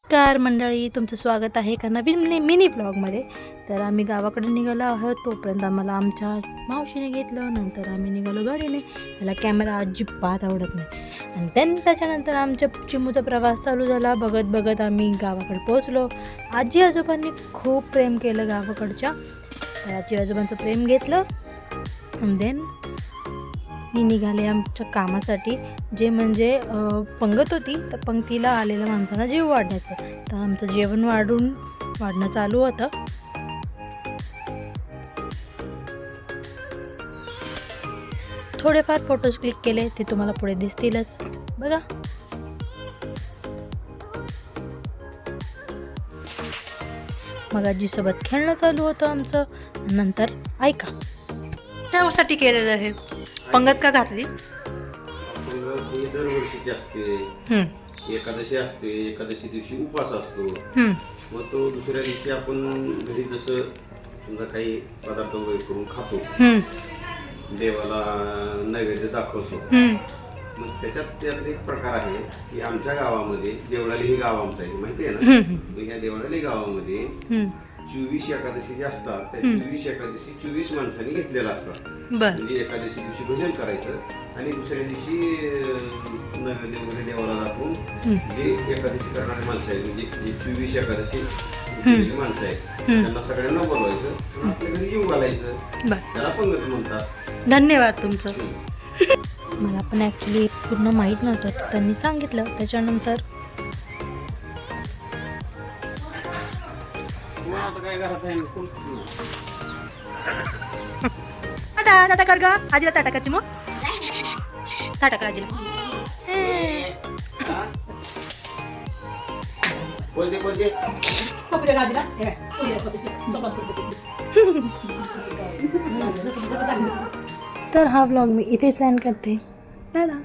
नमस्कार मंडळी, तुमचं स्वागत आहे का नवीन मिनी ब्लॉगमध्ये. तर आम्ही गावाकडे निघालो आहोत. तोपर्यंत आम्हाला आमच्या मावशीने घेतलं. नंतर आम्ही निघालो गाडीने. मला कॅमेरा अजिबात आवडत नाही. आणि त्याच्यानंतर आमच्या चिमूचा प्रवास चालू झाला. बघत बघत आम्ही गावाकडे पोहोचलो. आजी आजोबांनी खूप प्रेम केलं गावाकडच्या. तर आजी आजोबांचं प्रेम घेतलं आणि देन मी निघाले आमच्या कामासाठी, जे म्हणजे पंगत होती. तर पंक्तीला आलेल्या माणसांना जेव वाढण्याचं. तर आमचं जेवण वाढणं चालू होतं. थोडेफार फोटोज क्लिक केले, ते तुम्हाला पुढे दिसतीलच बघा. मग आजीसोबत खेळणं चालू होतं आमचं. नंतर ऐका, त्यासाठी केलेलं आहे पंगत का घातली. दरवर्षीची असते. एकादशी असते, एकादशी दिवशी उपवास असतो. मग तो दुसऱ्या दिवशी आपण घरी जसं समजा काही पदार्थ वगैरे करून खातो, देवाला नैवेद्य दाखवतो. मग त्यातला एक प्रकार आहे की आमच्या गावामध्ये देवळाली हे गाव आमचं आहे, माहिती आहे ना. मग या देवळाली गावामध्ये 24 एकादशी जे असतात, त्या 24 एकादशी 24 माणसांनी घेतलेला असतात. म्हणजे एकादशी दिवशी भजन करायचं आणि दुसऱ्या दिवशी नैवेद्य वगैरे देवाला दाखवून जे एकादशी करणारे माणसं आहेत, म्हणजे जे 24 एकादशी माणसं आहेत, त्यांना सगळ्यांना बोलवायचं, आपल्या घरी येऊ घालायचं. त्याला पंगत म्हणतात. धन्यवाद तुमचं. मला पण ॲक्च्युली पूर्ण माहीत नव्हतं, त्यांनी सांगितलं. त्याच्यानंतर टाटा कर ग आजीला, टाटा करची मग टाटा कर आजीला. तर हा व्लॉग मी इथेच एंड करते. टाटा.